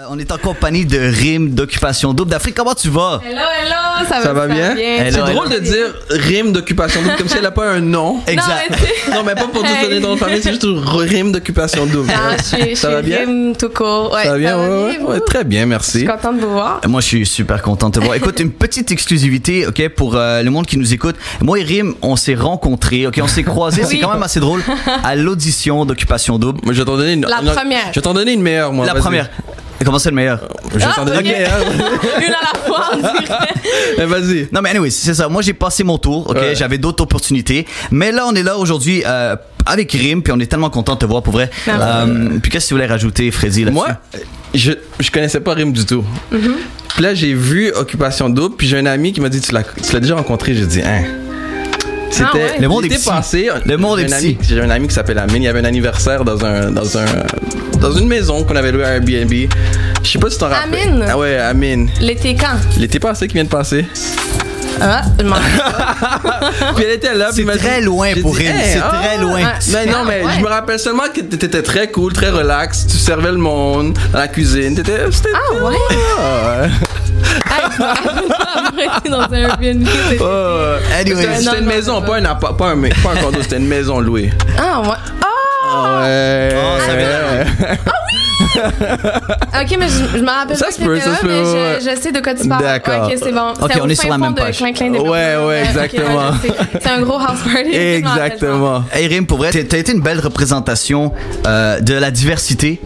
On est en compagnie de Rim d'Occupation Double. D'Afrique, comment tu vas? Hello, ça va bien? Hello, c'est drôle de dire Rim d'Occupation Double comme si elle n'a pas un nom. Exact. Non, mais pas pour te donner ton famille, c'est juste Rim d'Occupation Double. Ça va bien? Rim tout court. Ouais, ça va bien? Ouais, très bien, merci. Je suis contente de vous voir. Moi, je suis super contente de te voir. Écoute, une petite exclusivité, OK, pour le monde qui nous écoute. Moi et Rim, on s'est rencontrés, OK, on s'est croisés. C'est quand même assez drôle à l'audition d'Occupation Double. Moi, je vais t'en donner première. Je vais t'en donner une meilleure, moi. La première. Comment c'est le meilleur? Je vais t'en donner une meilleure. Une à la fois, on dirait. Mais vas-y. Non, mais anyway, c'est ça. Moi, j'ai passé mon tour, OK? Ouais. J'avais d'autres opportunités. Mais là, on est là aujourd'hui avec Rim, puis on est tellement content de te voir pour vrai. Puis qu'est-ce que tu voulais rajouter, Freddy, là-dessus? Moi, je connaissais pas Rim du tout. Puis là, j'ai vu Occupation Double, puis j'ai un ami qui m'a dit, tu l'as déjà rencontré? J'ai dit, hein. C'était le monde est petit. Passé. Le monde est petit. J'ai un ami qui s'appelle Amine. Il y avait un anniversaire dans une maison qu'on avait louée à Airbnb. Je sais pas si t'en rappelles. Amine? Ah ouais, Amine. L'été quand? L'été passé qui vient de passer. Ah, je m'en rappelle. Puis elle était là. C'est très loin pour Rim. C'est très loin. Mais non, mais je me rappelle seulement que t'étais très cool, très relax. Tu servais le monde dans la cuisine. C'était ah ouais? Je me rappelle pas dans un Airbnb. Anyway, c'était une maison, pas un condo, c'était une maison louée. Ah ouais. Ouais. Oh, ça vient. Ok, mais je me rappelle ça pas se peut, que ça se peut. je sais de quoi tu parles. D'accord. Ok, c'est bon. Ok, on est sur la même page. Ouais, exactement. Okay, c'est un gros house party. Exactement. Hey Rim, pour vrai, t'as été une belle représentation de la diversité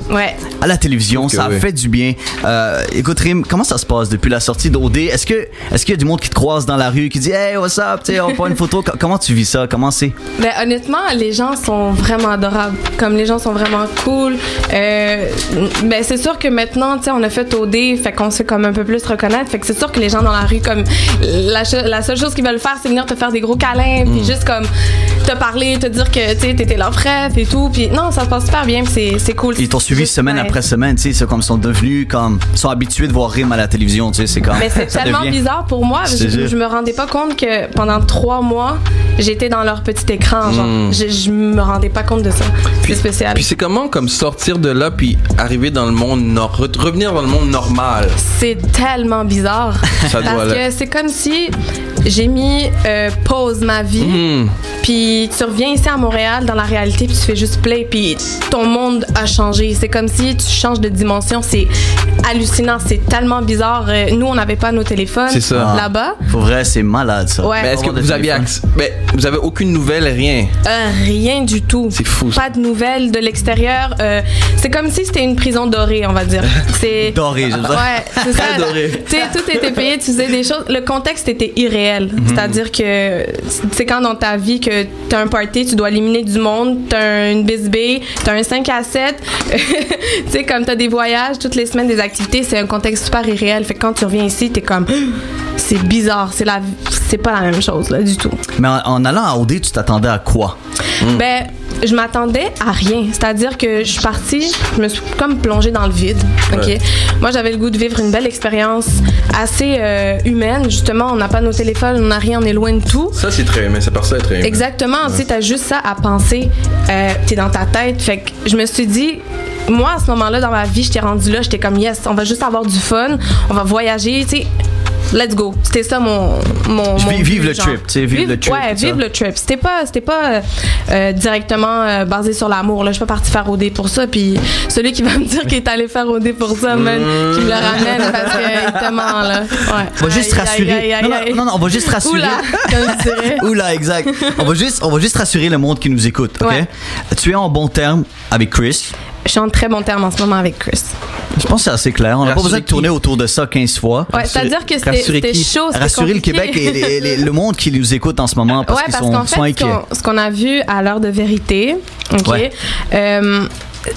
à la télévision. Ça a fait du bien. Écoute, Rim, comment ça se passe depuis la sortie d'OD? Est-ce qu'il y a du monde qui te croise dans la rue, qui dit « Hey, what's up? » On prend une photo. Comment tu vis ça? Comment c'est? Ben, honnêtement, les gens sont vraiment adorables. Comme les gens sont vraiment cool. Ben, c'est sûr que maintenant, tu sais, on a fait OD, fait qu'on se fait comme un peu plus reconnaître. Fait que c'est sûr que les gens dans la rue, comme la seule chose qu'ils veulent faire, c'est venir te faire des gros câlins, puis juste comme te parler, te dire que tu sais, t'étais leur frère et tout. Puis non, ça se passe super bien, puis c'est cool. Ils t'ont suivi semaine après semaine, tu sais, c'est comme ils sont devenus comme sont habitués de voir Rim à la télévision, tu sais, c'est comme. Mais c'est tellement bizarre pour moi. Je me rendais pas compte que pendant 3 mois, j'étais dans leur petit écran. Genre, je me rendais pas compte de ça. C'est spécial. Puis c'est comment comme sortir de là puis arriver dans le monde revenir dans le monde normal. C'est tellement bizarre. Parce que c'est comme si j'ai mis pause ma vie. Puis tu reviens ici à Montréal dans la réalité puis tu fais juste play puis ton monde a changé. C'est comme si tu changes de dimension. C'est hallucinant. C'est tellement bizarre. Nous, on n'avait pas nos téléphones là-bas. Pour vrai, c'est malade ça. Ouais. Mais est-ce que vous aviez vous avez aucune nouvelle, rien? Rien du tout. C'est fou. Pas de nouvelles de l'extérieur. C'est comme si c'était une prison dorée, on va dire. C'est doré, je veux dire. Ouais, c'est ça. Doré. Tu sais, tout était payé, tu faisais des choses. Le contexte était irréel. C'est-à-dire que c'est quand dans ta vie que t'as un party, tu dois éliminer du monde, t'as une bisbée, t'as un 5 à 7. Tu sais, comme t'as des voyages, toutes les semaines, des activités, c'est un contexte super irréel. Fait que quand tu reviens ici, t'es comme... C'est bizarre, c'est pas la même chose, là, du tout. Mais en allant à OD, tu t'attendais à quoi? Ben, je m'attendais à rien. C'est-à-dire que je suis partie, je me suis comme plongée dans le vide. OK? Moi, j'avais le goût de vivre une belle expérience assez humaine. Justement, on n'a pas nos téléphones, on n'a rien, on est loin de tout. Ça, c'est très humain. Ça part ça être très humain. Exactement. Tu sais, t'as juste ça à penser. T'es dans ta tête. Fait que je me suis dit... Moi, à ce moment-là, dans ma vie, j'étais rendue là. J'étais comme, yes, on va juste avoir du fun. On va voyager, tu sais. Let's go. C'était ça mon vive le trip, tu sais, vive le trip. Ouais, vive le trip. C'était pas directement basé sur l'amour. Là, je suis pas partie faire OD pour ça. Puis celui qui va me dire qu'il est allé faire OD pour ça, man, qui me le ramène parce qu'il te ment, là. Ouais. On va juste rassurer. Non, on va juste rassurer. Oula, comme tu dirais. Oula, exact. On va juste rassurer le monde qui nous écoute, ok? Ouais. Tu es en bon terme avec Chris. Je suis en très bon terme en ce moment avec Chris. Je pense que c'est assez clair. On n'a pas besoin de tourner autour de ça 15 fois. Ouais, c'est-à-dire que c'était chaud. Rassurer le Québec et le monde qui nous écoute en ce moment parce qu'ils sont inquiets. Ce qu'on a vu à l'heure de vérité, OK?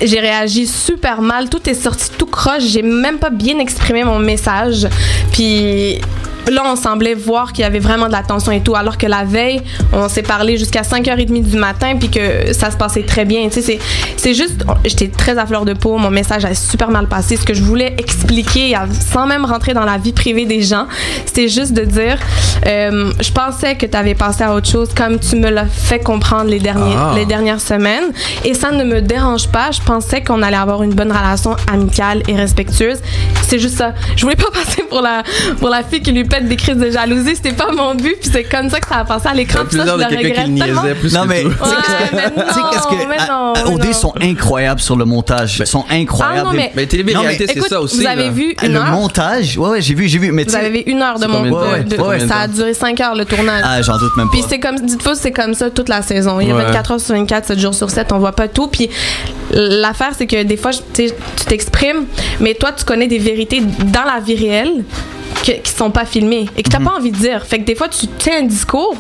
J'ai réagi super mal. Tout est sorti tout croche. J'ai même pas bien exprimé mon message. Puis... là, on semblait voir qu'il y avait vraiment de la tension et tout, alors que la veille, on s'est parlé jusqu'à 5h30 du matin, puis que ça se passait très bien. Tu sais, c'est juste, j'étais très à fleur de peau, mon message a super mal passé. Ce que je voulais expliquer, sans même rentrer dans la vie privée des gens, c'était juste de dire, je pensais que tu avais passé à autre chose, comme tu me l'as fait comprendre les dernières semaines, et ça ne me dérange pas. Je pensais qu'on allait avoir une bonne relation amicale et respectueuse. C'est juste ça. Je voulais pas passer pour la fille qui lui pète des crises de jalousie. C'était pas mon but. Puis c'est comme ça que ça a passé à l'écran. Puis ça, je le regrette tellement. Non, mais tu sais qu'est-ce que OD sont incroyables sur le montage. Ils sont incroyables. Ah, non, mais télé-réalité, c'est ça aussi. Vous avez vu le montage? Ouais, j'ai vu. Mais vous avez vu 1 heure de montage. Ça a duré 5 heures le tournage. Ah, j'en doute même pas. Puis c'est comme, dites-vous, c'est comme ça toute la saison. Il y a 24 heures sur 24, 7 jours sur 7, on voit pas tout. Puis l'affaire, c'est que des fois, tu t'exprimes, mais toi, tu connais des vérités dans la vie réelle qui sont pas filmées et que t'as pas envie de dire. Fait que des fois, tu tiens un discours,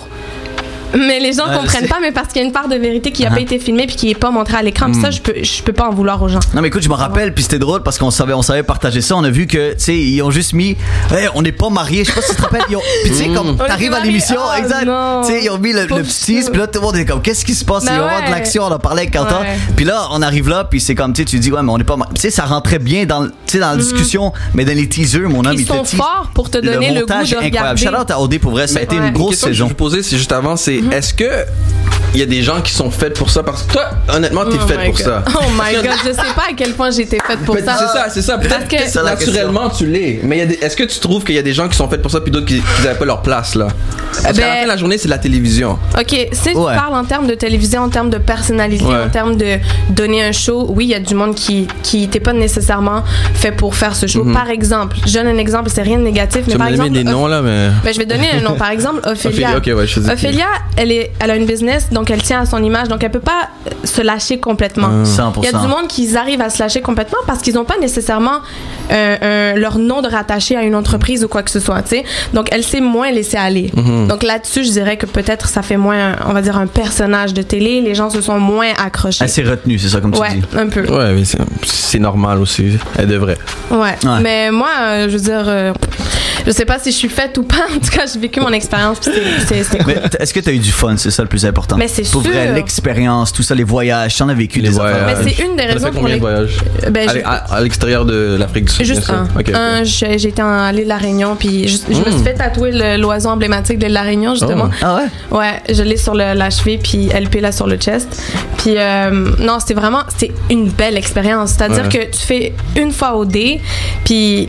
mais les gens comprennent pas, mais parce qu'il y a une part de vérité qui a pas été filmée puis qui est pas montrée à l'écran. Puis ça, je peux pas en vouloir aux gens. Non, mais écoute, je me rappelle, puis c'était drôle parce qu'on savait partager ça. On a vu que, tu sais, ils ont juste mis, hey, on n'est pas mariés. Je sais pas si tu te rappelles. Puis tu sais, comme t'arrives à l'émission, exact. Tu sais, ils ont mis le petit, puis là, tout le monde est comme, qu'est-ce qui se passe? Il va y avoir de l'action. On a parlé avec Quentin. Puis là, on arrive là, puis c'est comme, tu dis, ouais, mais on n'est pas mariés. Tu sais, ça rentrait bien dans la discussion, mais dans les teasers, mon homme, ils sont forts pour te donner le goût de regarder. Shout-out à OD pour vrai, ça a été une grosse saison. Ce que je vais vous poser, c'est juste avant, c'est est-ce que il y a des gens qui sont faits pour ça? Parce que toi, honnêtement, t'es faite pour ça. Oh my God, je sais pas à quel point j'étais faite pour ça. C'est ça. Peut-être que naturellement, tu l'es. Mais est-ce que tu trouves qu'il y a des gens qui sont faits pour ça puis d'autres qui n'avaient pas leur place, là? Parce qu'à la fin de la journée, c'est de la télévision. OK, si tu parles en termes de télévision, en termes de personnalité, en termes de donner un show, oui, il y a du monde qui n'était pas nécessairement fait pour faire ce show. Par exemple, je donne un exemple, c'est rien de négatif, mais par exemple... des noms, là, mais... Ben, je vais donner un nom. Par exemple, Ophélia. Ophélia, elle a une business, donc elle tient à son image, donc elle peut pas se lâcher complètement. 100%. Il y a du monde qui arrive à se lâcher complètement parce qu'ils n'ont pas nécessairement leur nom de rattaché à une entreprise ou quoi que ce soit, tu sais. Donc elle s'est moins laissée aller. Donc là-dessus, je dirais que peut-être ça fait moins, on va dire, un personnage de télé. Les gens se sont moins accrochés. Elle s'est retenue, c'est ça, comme tu dis. Ouais, un peu. Ouais, mais c'est normal aussi. Elle devrait. Ouais. Mais moi, je veux dire, je sais pas si je suis faite ou pas. En tout cas, j'ai vécu mon expérience. C'est cool. Mais est-ce que tu as eu du fun? C'est ça le plus important. Mais c'est sûr. Pour vrai, l'expérience, tout ça, les voyages, t'en as vécu des affaires. Mais c'est une des raisons pour les voyages. À l'extérieur de l'Afrique du Sud. Juste un. J'ai été à l'île de la Réunion, puis je me suis fait tatouer l'oiseau emblématique de l'île de la Réunion, justement. Ah ouais? Ouais, je l'ai sur la cheville, puis LP là sur le chest. Puis non, c'était une belle expérience. C'est-à-dire que tu fais une fois OD, puis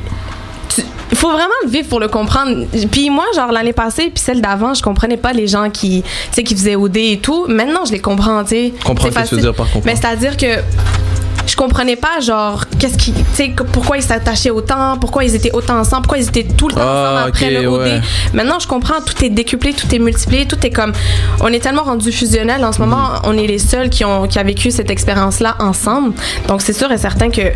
il faut vraiment le vivre pour le comprendre. Puis moi, genre l'année passée, puis celle d'avant, je comprenais pas les gens qui faisaient OD et tout. Maintenant, je les comprends, tu sais. Comprends ce que tu veux dire par comprendre. Mais c'est-à-dire que je comprenais pas, genre, pourquoi ils s'attachaient autant, pourquoi ils étaient autant ensemble, pourquoi ils étaient tout le temps ensemble après le OD. Ouais. Maintenant, je comprends, tout est décuplé, tout est multiplié, tout est comme... On est tellement rendu fusionnel en ce moment, on est les seuls qui ont vécu cette expérience-là ensemble. Donc, c'est sûr et certain que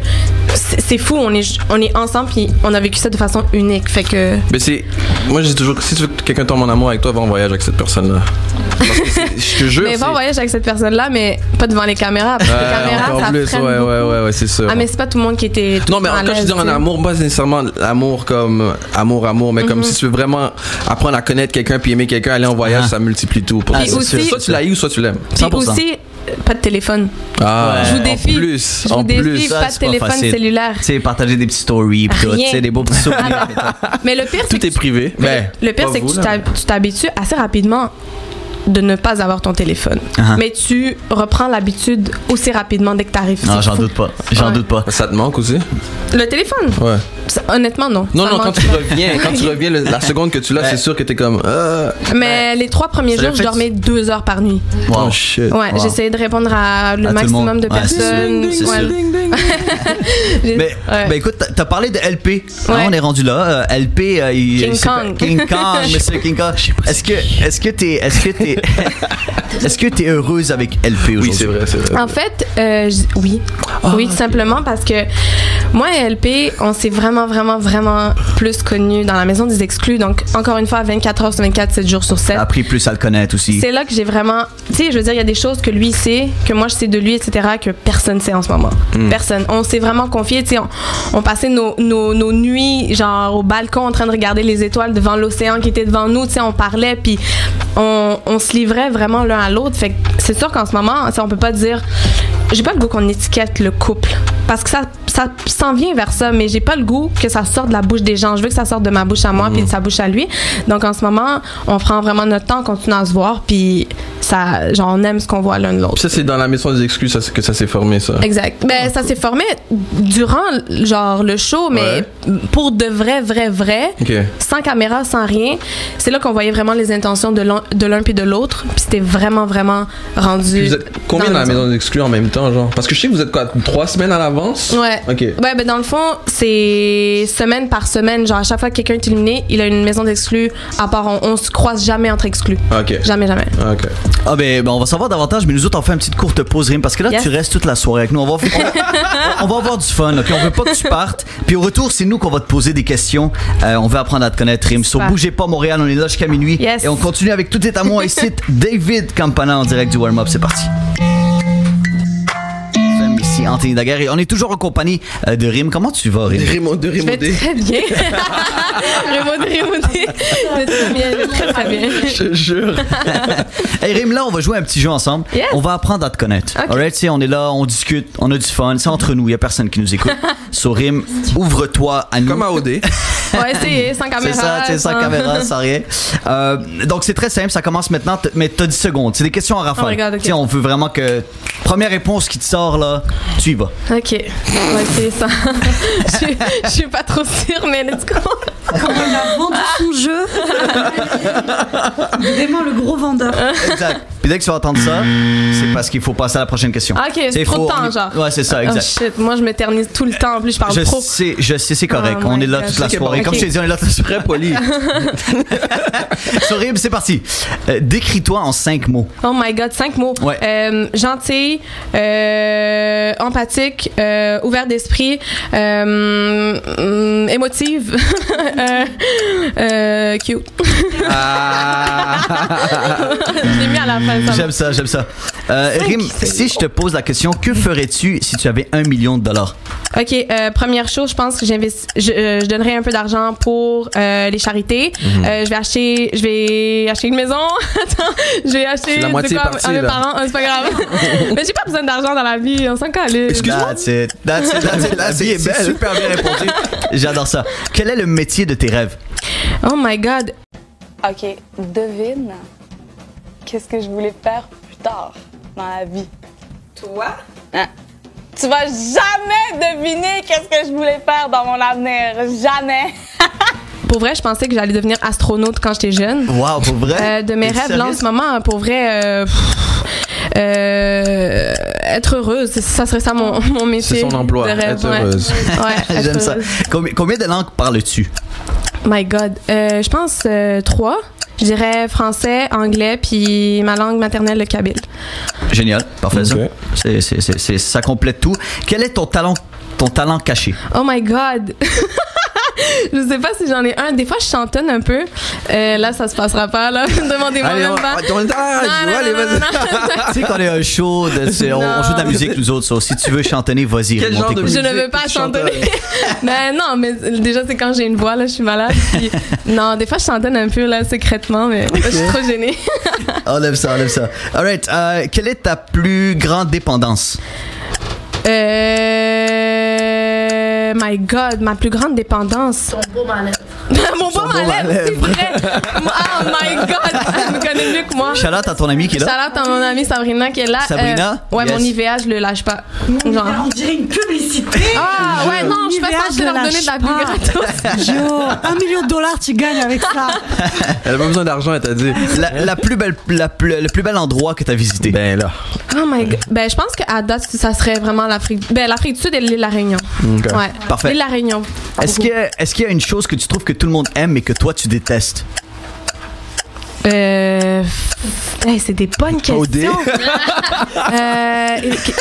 c'est fou, on est ensemble, puis on a vécu ça de façon unique. Fait que... Mais moi, je dis toujours que si tu veux que quelqu'un tombe en amour avec toi, va en voyage avec cette personne-là. Je te jure. Mais va en voyage avec cette personne-là, mais pas devant les caméras. Parce que les caméras, ça freine beaucoup. Ouais, c'est ça. Ah, mais c'est pas tout le monde qui était. Non, mais quand je dis en amour, pas nécessairement l'amour comme amour, mais comme si tu veux vraiment apprendre à connaître quelqu'un puis aimer quelqu'un, aller en voyage, ça multiplie tout. Soit tu l'as eu ou soit tu l'aimes. Puis aussi, pas de téléphone. Je vous défie. Je vous défie, pas de téléphone cellulaire. Tu sais, partager des petites stories, tu sais, des beaux petits souvenirs. Mais le pire, c'est tout est privé. Le pire, c'est que tu t'habitues assez rapidement de ne pas avoir ton téléphone. Mais tu reprends l'habitude aussi rapidement dès que tu arrives. Non, j'en doute pas. Doute pas. Ça te manque aussi? Le téléphone? Ouais. Honnêtement, non. Non, quand tu reviens, la seconde que tu l'as, c'est sûr que t'es comme... Mais les 3 premiers jours, je dormais 2 heures par nuit. Wow. Oh shit. Ouais, j'essayais de répondre à le maximum de personnes. C'est sûr. Mais écoute, t'as parlé de LP. On est rendu là. LP, King Kong, Monsieur King Kong. Est-ce que t'es Est-ce que tu es heureuse avec LP aujourd'hui? Oui, c'est vrai. En fait, oui. Oui, tout simplement parce que moi et LP, on s'est vraiment plus connus dans la maison des exclus. Donc, encore une fois, 24 heures sur 24, 7 jours sur 7. T'as appris plus à le connaître aussi. C'est là que j'ai vraiment... Tu sais, je veux dire, il y a des choses que lui sait, que moi je sais de lui, etc., que personne sait en ce moment. Personne. On s'est vraiment confiés. Tu sais, on passait nos nuits, genre, au balcon, en train de regarder les étoiles devant l'océan qui était devant nous. Tu sais, on parlait, puis on se livrait vraiment l'un à l'autre. Fait que c'est sûr qu'en ce moment, on peut pas dire... J'ai pas le goût qu'on étiquette le couple. Parce que ça s'en vient vers ça, mais j'ai pas le goût que ça sorte de la bouche des gens. Je veux que ça sorte de ma bouche à moi puis de sa bouche à lui. Donc en ce moment, on prend vraiment notre temps, on continue à se voir, puis ça, genre, on aime ce qu'on voit l'un de l'autre. Ça, c'est dans la maison des exclus que ça s'est formé, ça. Exact. Ben, ça s'est formé durant, genre, le show, mais pour de vrai, sans caméra, sans rien. C'est là qu'on voyait vraiment les intentions de l'un puis de l'autre, puis c'était vraiment rendu... Puis vous êtes combien dans la maison des exclus en même temps, genre? Parce que je sais que vous êtes quoi, 3 semaines à l'avance? Ouais. OK. Ouais, ben dans le fond, c'est semaine par semaine. Genre, à chaque fois que quelqu'un est éliminé, il a une maison d'exclus. À part, on se croise jamais entre exclus. OK. Jamais. OK. Ah ben, on va savoir davantage, mais nous autres, on fait une petite courte pause, Rim, parce que là, tu restes toute la soirée avec nous. On va avoir du fun, OK? On veut pas que tu partes. Puis au retour, c'est nous qu'on va te poser des questions. On veut apprendre à te connaître, Rim. So, bougez pas, Montréal, on est là jusqu'à minuit. Yes. Et on continue avec Tout est à moi ici. David Campana en direct du warm-up. C'est parti. Ici, Anthony Daguerre. Et on est toujours en compagnie de Rim. Comment tu vas, Rim? De Rimodé. Très bien. Rimodé. Très bien. Je te jure. Hey Rim, là, on va jouer un petit jeu ensemble. Yes. On va apprendre à te connaître. Okay. Alright, tu sais, on est là, on discute, on a du fun. C'est entre nous, il n'y a personne qui nous écoute. So, Rim, ouvre-toi à nous. Comme à OD. On va essayer, sans caméra. C'est ça, tu sais, sans caméra, sans rien. Donc, c'est très simple, ça commence maintenant, mais t'as 10 secondes. C'est des questions en rafale. Oh my God, okay. Tu sais, on veut vraiment que... Première réponse qui te sort, là, tu y vas. OK. On va essayer ça. Je suis pas trop sûre, mais let's go. On a vendu son jeu. Vraiment le gros vendeur. Exact. Puis dès que tu vas entendre ça, c'est parce qu'il faut passer à la prochaine question. OK, c'est trop de temps, genre. Ouais, c'est ça, exact. Oh shit, moi je m'éternise tout le temps. En plus, je parle trop. Je sais, c'est correct. Oh on est là toute la soirée. Okay. Comme je t'ai dit, on est là toute la soirée. Très poli. Rim, c'est parti. Décris-toi en 5 mots. Oh my God, 5 mots. Ouais. Gentil, empathique, ouvert d'esprit, émotive, cute. Je l'ai mis à la fin. J'aime ça. Rim, si je te pose la question, que ferais-tu si tu avais $1 million? OK, première chose, je pense que je donnerais un peu d'argent pour les charités. Je vais acheter une maison. Attends, je vais acheter la moitié partie, à mes parents. C'est pas grave. Mais j'ai pas besoin d'argent dans la vie, on s'en calme. Excuse-moi. That's it. La vie est belle. Super bien répondu. J'adore ça. Quel est le métier de tes rêves? Oh my God. OK, devine. Qu'est-ce que je voulais faire plus tard dans la vie? Toi? Hein? Tu vas jamais deviner qu'est-ce que je voulais faire dans mon avenir. Jamais. Pour vrai, je pensais que j'allais devenir astronaute quand j'étais jeune. Wow, pour vrai? De mes rêves, là, en ce moment, pour vrai, être heureuse, ça serait ça mon métier. C'est son emploi, de rêve. être heureuse. Ouais, J'aime ça. Combien de langues parles-tu? My God. Je pense 3. Je dirais français, anglais, puis ma langue maternelle, le kabyle. Génial, parfait. Okay. Ça complète tout. Quel est ton talent caché? Oh my God! Je sais pas si j'en ai un. Des fois, je chantonne un peu. Là, ça se passera pas, là. Demandez-moi même pas. Tu sais qu'on est un show, on joue de la musique, nous autres. Si tu veux chantonner, vas-y. Quel genre de musique? Je ne veux pas chantonner. Ben non, mais déjà, c'est quand j'ai une voix, là, je suis malade. Puis, non, des fois, je chantonne un peu, là, secrètement, mais je suis trop gênée. On aime ça. All right. Quelle est ta plus grande dépendance? My God, ma plus grande dépendance. Ton beau malheur. Mon beau malheur, c'est vrai. Oh my God, elle me connaît mieux que moi. Shout-out à ton ami qui est là. Shout-out à mon amie Sabrina qui est là. Sabrina? Ouais, Yes. mon IVA, je le lâche pas. Genre. On dirait une publicité. Ah ouais, non, je suis pas censée leur donner de la pub gratos. Yo, $1 million, tu gagnes avec ça. Elle a pas besoin d'argent, elle t'a dit. Le plus bel endroit que tu as visité? Ben là. Oh my God. Ben, je pense qu'à date, ça serait vraiment l'Afrique. Ben, l'Afrique du Sud et l'île de la Réunion. Okay. Ouais. Parfait. L'île de la Réunion. Est-ce qu'il y a une chose que tu trouves que tout le monde aime mais que toi tu détestes? Hey, c'est des bonnes questions.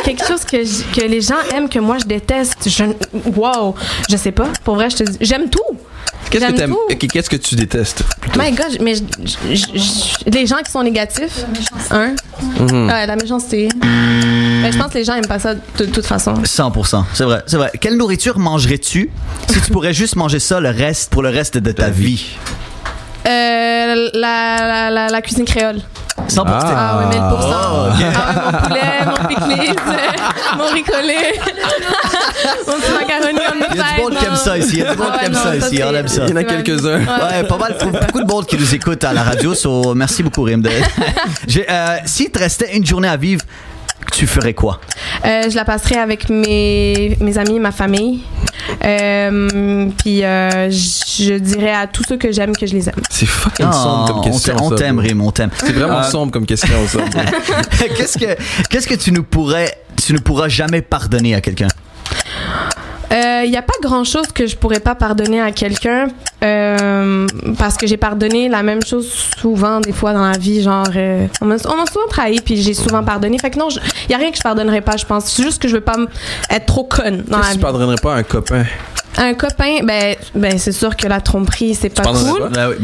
Quelque chose que les gens aiment que moi je déteste. Wow, je sais pas. Pour vrai, je te dis, j'aime tout. Qu'est-ce que t'aimes? Qu'est-ce que tu détestes? Plutôt? My God, mais les gens qui sont négatifs, la méchanceté. Je pense que les gens aiment pas ça de toute façon. 100%, c'est vrai. Quelle nourriture mangerais-tu si tu pourrais juste manger ça pour le reste de ta vie? La cuisine créole. 100%. Ah oui, 1000%. Mon poulet, mon pickles, mon ricolé, mon petit macaroni en Il y a du monde qui aime ça ici. On aime ça. Il y en a quelques-uns. Ouais, pas mal. Beaucoup de monde qui nous écoute à la radio. Merci beaucoup, Rim. S'il te restait une journée à vivre, tu ferais quoi? Je la passerais avec mes amis, ma famille. Puis je dirais à tous ceux que j'aime que je les aime. C'est fucking sombre comme question. On t'aime, Rim, on t'aime. C'est vraiment sombre comme question, ça. Qu'est-ce que tu ne pourras jamais pardonner à quelqu'un? Il n'y a pas grand-chose que je pourrais pas pardonner à quelqu'un parce que j'ai pardonné la même chose souvent des fois dans la vie, genre on m'a souvent trahi puis j'ai souvent pardonné. Fait que non, il n'y a rien que je pardonnerais pas, je pense. C'est juste que je veux pas être trop conne dans la vie. Tu pardonnerais pas à un copain? Un copain, ben c'est sûr que la tromperie, c'est pas cool. De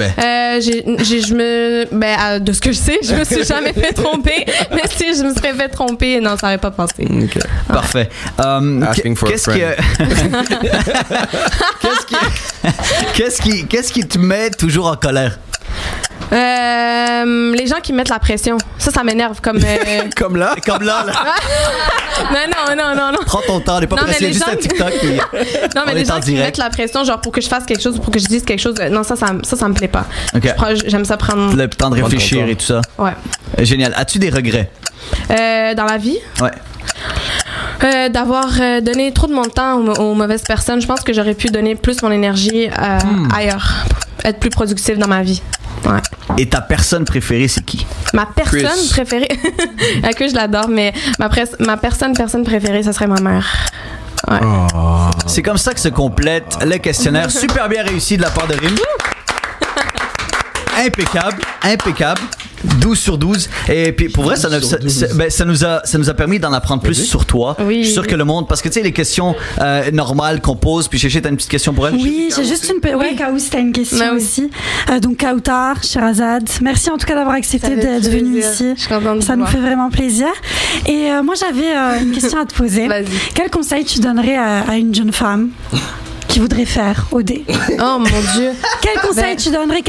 ce que je sais, je me suis jamais fait tromper. Mais si je me serais fait tromper, non, ça n'aurait pas passé. Okay. Parfait. Qu'est-ce qui te met toujours en colère? Les gens qui mettent la pression. Ça m'énerve comme... Comme là? Non. Prends ton temps, on n'est pas pressé, juste un TikTok. Non, mais les gens qui mettent la pression, genre pour que je fasse quelque chose ou pour que je dise quelque chose, non, ça me plaît pas. Okay. J'aime ça prendre... Le temps de réfléchir et tout ça. Ouais. Génial. As-tu des regrets? Dans la vie? Ouais. D'avoir donné trop de mon temps aux mauvaises personnes. Je pense que j'aurais pu donner plus mon énergie ailleurs. Être plus productive dans ma vie. Ouais. Et ta personne préférée, c'est qui? Ma personne préférée? À que je l'adore, mais ma personne préférée, ça serait ma mère. Ouais. Oh. C'est comme ça que se complète le questionnaire. Super bien réussi de la part de Rim. Impeccable. 12 sur 12. Et puis pour vrai, ça nous a permis d'en apprendre plus sur toi. Oui. Je suis sûr que le monde, parce que tu sais, les questions normales qu'on pose, puis Chéché, t'as une petite question pour elle? Oui, j'ai juste une petite. Ouais, Kaous, t'as une question aussi. Donc, Kautar, Sherazade, merci en tout cas d'avoir accepté d'être venu ici. Je suis contente de Ça nous fait vraiment plaisir. Et moi, j'avais une question à te poser. Vas-y. Quel conseil tu donnerais à une jeune femme qui voudrait faire OD? Oh mon Dieu. Quel conseil tu donnerais?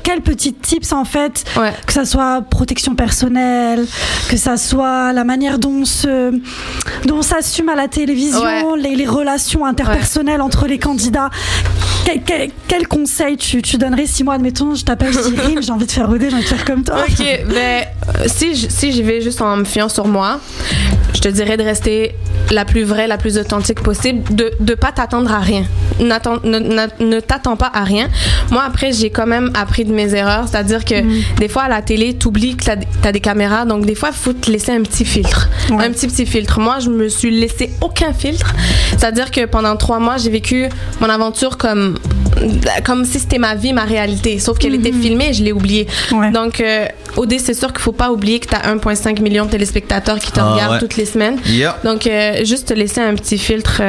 Quels petits tips en fait? Ouais. Que ça soit protection personnelle, que ça soit la manière dont on s'assume à la télévision, les relations interpersonnelles entre les candidats. Quel conseil tu donnerais si moi, admettons, je t'appelle, je dis Rim, j'ai envie de faire OD, j'ai envie de faire comme toi? Ok, si j'y vais juste en me fiant sur moi, je te dirais de rester la plus vraie, la plus authentique possible, de pas t'attendre à rien. Ne t'attends pas à rien. Moi, après, j'ai quand même appris de mes erreurs, c'est-à-dire que des fois, à la télé, t'oublies que t'as des caméras, donc des fois, il faut te laisser un petit filtre. Ouais. Un petit filtre. Moi, je me suis laissé aucun filtre, c'est-à-dire que pendant 3 mois, j'ai vécu mon aventure comme si c'était ma vie, ma réalité, sauf qu'elle était filmée et je l'ai oubliée. Ouais. Donc, OD, c'est sûr qu'il faut pas oublier que t'as 1,5 million de téléspectateurs qui te regardent toutes les semaines. Yep. Donc, juste te laisser un petit filtre.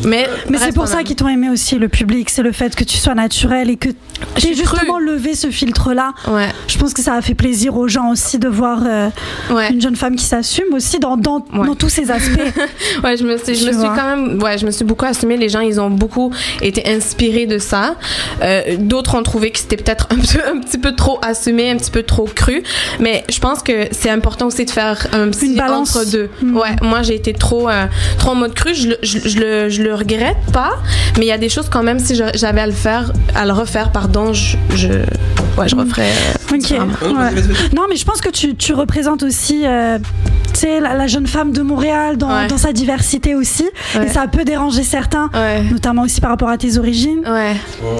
Mais c'est pour ça qu'ils t'ont aimé aussi, le public. C'est le fait que tu sois naturel et que j'ai justement levé ce filtre-là. Ouais. Je pense que ça a fait plaisir aux gens aussi de voir une jeune femme qui s'assume aussi dans tous ses aspects. Ouais, je me suis beaucoup assumée. Les gens, ils ont beaucoup été inspirés de ça. D'autres ont trouvé que c'était peut-être un petit peu trop assumé, un petit peu trop cru. Mais je pense que c'est important aussi de faire un petit entre deux. Ouais, moi, j'ai été trop en mode cru. Je le regrette pas, mais il y a des choses quand même, si j'avais à le refaire, je referais. Ok. Ouais. Non, mais je pense que tu représentes aussi sais, la jeune femme de Montréal dans sa diversité aussi. Et ça peut déranger certains, notamment aussi par rapport à tes origines,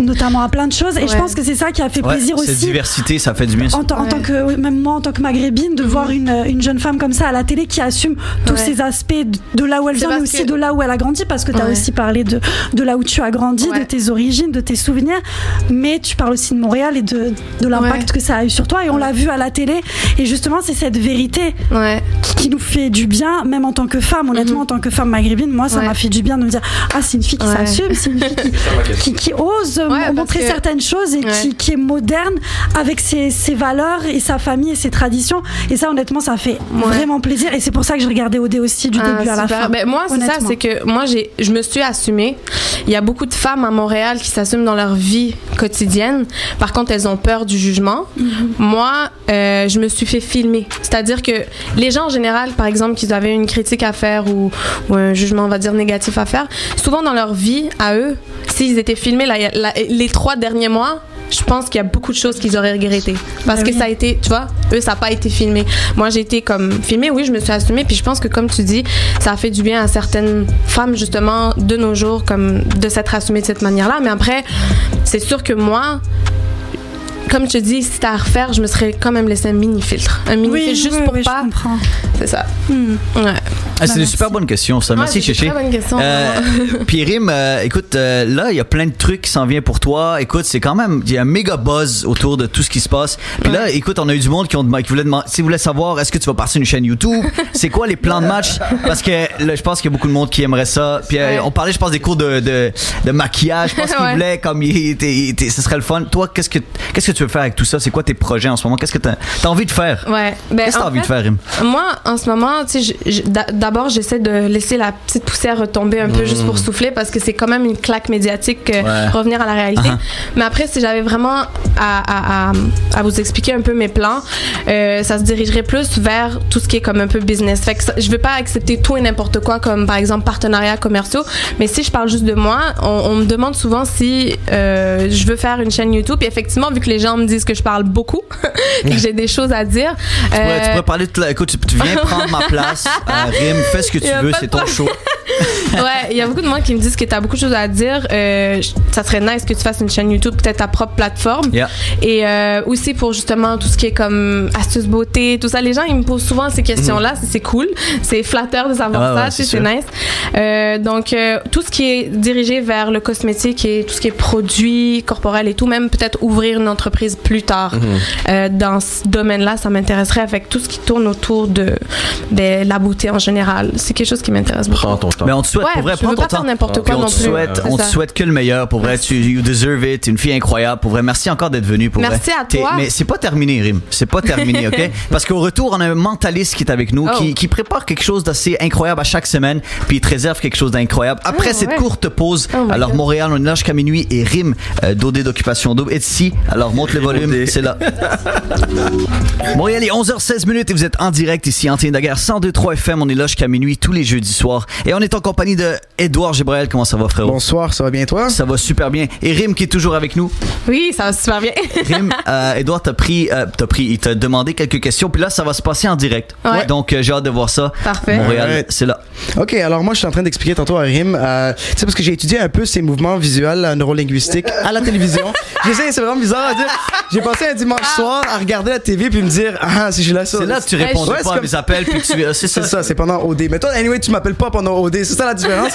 notamment à plein de choses. Et je pense que c'est ça qui a fait plaisir aussi. Cette diversité, ça fait du bien. En tant que, même moi, en tant que maghrébine, de voir une jeune femme comme ça à la télé qui assume tous ces aspects de là où elle vient, mais aussi de là où elle a grandi, parce que tu as aussi parlé de là où tu as grandi, de tes origines, de tes souvenirs, mais tu parles aussi de Montréal et de l'impact que ça a eu sur toi, et on l'a vu à la télé, et justement c'est cette vérité qui nous fait du bien, même en tant que femme. Honnêtement, en tant que femme maghrébine, moi ça m'a fait du bien de me dire c'est une fille qui s'assume, c'est une fille qui ose montrer certaines choses et qui est moderne avec ses valeurs et sa famille et ses traditions, et ça honnêtement ça fait vraiment plaisir, et c'est pour ça que je regardais OD aussi du début à la fin. Ben, moi c'est ça, c'est que moi je me suis assumée. Il y a beaucoup de femmes à Montréal qui s'assument dans leur vie quotidienne, par contre elles ont peur du jugement. Moi je me suis fait filmer, c'est-à-dire que les gens en général, par exemple, qu'ils avaient une critique à faire ou un jugement, on va dire, négatif à faire, souvent dans leur vie à eux, s'ils étaient filmés les 3 derniers mois, je pense qu'il y a beaucoup de choses qu'ils auraient regrettées. Parce que ça a été, tu vois, eux, ça n'a pas été filmé. Moi, j'ai été comme filmée, oui, je me suis assumée. Puis je pense que, comme tu dis, ça a fait du bien à certaines femmes, justement, de nos jours, comme de s'être assumées de cette manière-là. Mais après, c'est sûr que moi, comme tu dis, si c'était à refaire, je me serais quand même laissé un mini-filtre. Un mini-filtre juste pour pas... C'est ça. C'est une super bonne question, ça. Merci, Chéché. Très bonne question. Puis Rim, écoute, là, il y a plein de trucs qui s'en viennent pour toi. Écoute, c'est quand même, il y a un méga buzz autour de tout ce qui se passe. Puis là, écoute, on a eu du monde qui voulait demander, si vous voulez savoir, est-ce que tu vas partir une chaîne YouTube? C'est quoi les plans de match? Parce que là, je pense qu'il y a beaucoup de monde qui aimerait ça. Puis on parlait, je pense, des cours de maquillage. Je pense qu'ils voulaient, comme ce serait le fun. Toi, qu'est-ce que tu veux faire avec tout ça? C'est quoi tes projets en ce moment? Qu'est-ce que t'as envie de faire? Qu'est-ce que t'as envie de faire, Rim? Moi, en ce moment, tu sais, d'abord, j'essaie de laisser la petite poussière retomber un peu juste pour souffler, parce que c'est quand même une claque médiatique, revenir à la réalité. Mais après, si j'avais vraiment à vous expliquer un peu mes plans, ça se dirigerait plus vers tout ce qui est comme un peu business. Fait que je veux pas accepter tout et n'importe quoi, comme par exemple partenariats commerciaux, mais si je parle juste de moi, on me demande souvent si je veux faire une chaîne YouTube, et effectivement, vu que les gens me disent que je parle beaucoup et que j'ai des choses à dire, tu pourrais parler de écoute, tu viens prendre ma place, Rim, fais ce que tu veux, c'est ton show. Il y a beaucoup de monde qui me disent que tu as beaucoup de choses à dire. Ça serait nice que tu fasses une chaîne YouTube, peut-être ta propre plateforme. Et aussi pour justement tout ce qui est comme astuces beauté, tout ça. Les gens, ils me posent souvent ces questions-là. C'est cool. C'est flatteur de savoir ça. C'est nice. Donc, tout ce qui est dirigé vers le cosmétique et tout ce qui est produits corporels et tout, même peut-être ouvrir une entreprise plus tard dans ce domaine-là, ça m'intéresserait, avec tout ce qui tourne autour de la beauté en général. C'est quelque chose qui m'intéresse beaucoup. Prends ton temps. Mais on te souhaite, pour vrai, prends ton temps. N'importe quoi non plus. On te souhaite que le meilleur. Pour vrai, you deserve it. T'es une fille incroyable. Pour vrai, merci encore d'être venue. Merci à toi. Mais c'est pas terminé, Rim. C'est pas terminé, OK? Parce qu'au retour, on a un mentaliste qui est avec nous, qui prépare quelque chose d'assez incroyable à chaque semaine, puis il te réserve quelque chose d'incroyable. Après cette courte pause, alors Montréal, on est là jusqu'à minuit, et Rim d'OD d'Occupation Double est ici. Alors monte le volume, c'est là. Montréal, il est 11h16 et vous êtes en direct ici, Antenne Daguerre, 102.3 FM. On est là jusqu'à minuit tous les jeudis soirs. Et on est en compagnie de Édouard Gébraël. Comment ça va, frérot? Bonsoir, ça va bien, toi? Ça va super bien. Et Rim qui est toujours avec nous. Oui, ça va super bien. Rim, Édouard il t'a demandé quelques questions, puis là, ça va se passer en direct. Donc, j'ai hâte de voir ça. Parfait. Montréal, c'est là. OK, alors moi, je suis en train d'expliquer tantôt à Rim, tu sais, parce que j'ai étudié un peu ces mouvements visuels neurolinguistiques à la télévision. C'est vraiment bizarre à dire. J'ai passé un dimanche soir à regarder la TV puis me dire, si je la c'est là que tu répondais pas à mes appels, puis que c'est ça, c'est pendant OD. Mais toi, anyway, tu m'appelles pas pendant OD, c'est ça la différence?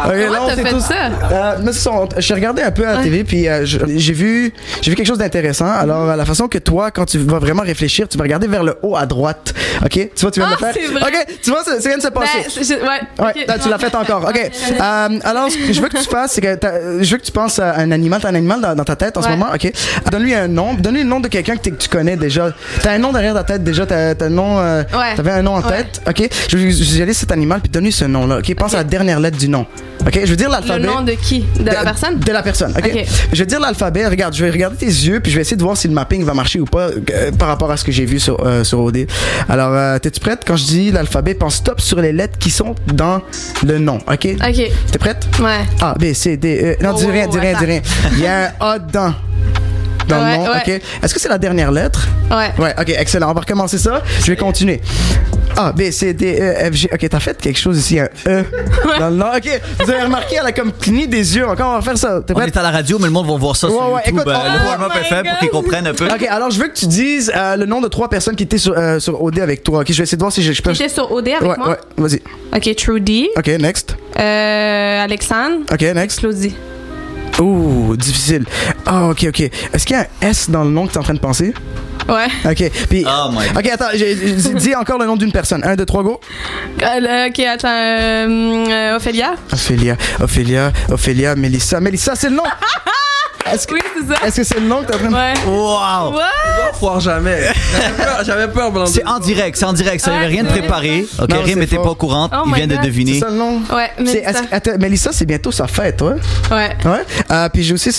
Okay, là, t'as fait ça? Mais j'ai regardé un peu à la TV, puis j'ai vu quelque chose d'intéressant. Alors, la façon que toi, quand tu vas vraiment réfléchir, tu vas regarder vers le haut à droite. OK? Tu vois, tu viens de le faire? OK, tu vois, c'est rien de se passer. Okay. Tu l'as fait encore. OK. Alors, ce que je veux que tu fasses, c'est que je veux que tu penses à un animal. T'as un animal dans ta tête en ce moment? OK. Donne-lui un nom. Donne-lui le nom de quelqu'un que tu connais déjà. T'as un nom derrière ta tête déjà. T'as un nom. T'avais un nom en tête. OK. Je vais aller cet animal puis donne-lui ce nom-là. OK. Pense à la dernière lettre du nom. OK, je veux dire l'alphabet. Le nom de qui? De la personne? De la personne, OK. Je vais dire l'alphabet. Regarde, je vais regarder tes yeux, puis je vais essayer de voir si le mapping va marcher ou pas par rapport à ce que j'ai vu sur OD. Alors, t'es-tu prête? Quand je dis l'alphabet, pense stop sur les lettres qui sont dans le nom, OK? OK. T'es prête? Ouais. A, B, C, D, E. Non, dis rien. Il y a un A dans le nom, OK? Est-ce que c'est la dernière lettre? Ouais. OK, excellent. On va recommencer ça. Je vais continuer. A, B, C, D, E, F, G. Ok, t'as fait quelque chose ici, un E dans le nom. Ok, vous avez remarqué, elle a comme cligné des yeux. Encore, on va faire ça. On est à la radio, mais le monde va voir ça sur YouTube. Écoute, le Warm-Up FM pour qu'ils comprennent un peu. Ok, alors je veux que tu dises le nom de 3 personnes qui étaient sur OD avec toi. Ok, je vais essayer de voir si je peux. Qui étaient sur OD avec moi? Ouais, vas-y. Ok, Trudy. Ok, next. Alexandre. Ok, next. Claudie. Ouh, difficile. Ah, ok. Est-ce qu'il y a un S dans le nom que tu es en train de penser? Ouais. Ok, puis. Oh my God. Ok, attends, dis encore le nom d'une personne. 1, 2, 3, go. Ok, attends. Ophélia, Mélissa. Mélissa, c'est le nom! Oui, c'est ça. Est-ce que c'est le nom que t'es en train de... Ouais. Wow! What? Je foire jamais. J'avais peur. C'est en direct, ça n'avait rien de préparé. Ok, Rim n'était pas au courant, il vient de deviner. C'est ça le nom? Ouais, Mélissa. Mélissa, c'est bientôt sa fête, ouais? Ouais. Puis j'ai aussi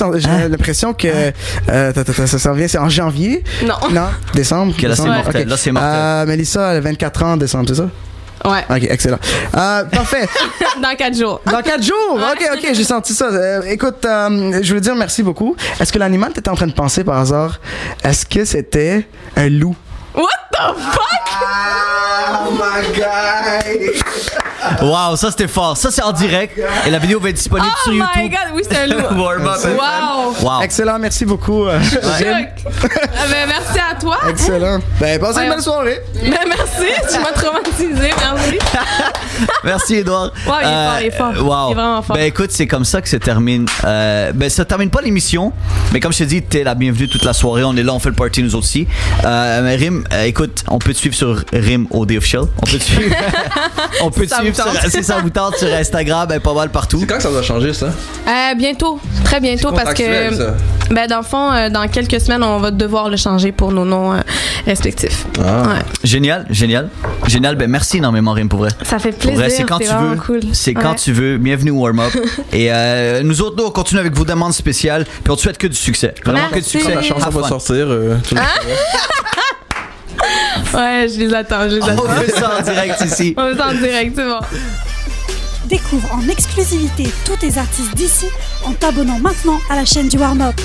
l'impression que ça s'en vient, c'est en janvier? Non, décembre? Ok, là c'est mortel. Là c'est mortel. Mélissa, elle a 24 ans en décembre, c'est ça? Ouais. Ok, excellent. Parfait. Dans 4 jours. Dans 4 jours? Ok, j'ai senti ça. Écoute, je voulais dire merci beaucoup. Est-ce que l'animal que t'étais en train de penser par hasard, est-ce que c'était un loup? What the fuck? Oh my God! Wow, ça c'était fort. Ça c'est en direct et la vidéo va être disponible sur YouTube. Oh my God, oui, c'est un loup. Wow. Excellent, merci beaucoup. Merci à toi. Excellent. Passez une belle soirée. Merci, tu m'as traumatisé, merci. Merci Edouard. Wow, il est fort. Wow. Il est vraiment fort. Écoute, c'est comme ça que se termine. Ça termine pas l'émission, mais comme je te dis, t'es la bienvenue toute la soirée. On est là, on fait le party nous aussi. Rim, écoute, on peut te suivre sur Rim OD Official. On peut te suivre. On peut te suivre si ça vous tente sur Instagram, pas mal partout. C'est quand que ça va changer ça? Bientôt, très bientôt, parce que dans le fond, dans quelques semaines, on va devoir le changer pour nos noms respectifs. Ouais. Génial. Merci énormément Rim pour vrai. Ça fait plaisir. Pour vrai, c'est quand tu veux. Cool. C'est quand tu veux. Bienvenue au Warm-Up. Et nous autres, on continue avec vos demandes spéciales. Puis on te souhaite que du succès. Vraiment que du succès. Quand la chanson va sortir. Ouais, je les attends. On fait ça en direct ici. On fait ça en direct, c'est bon. Découvre en exclusivité tous tes artistes d'ici en t'abonnant maintenant à la chaîne du Warm-Up.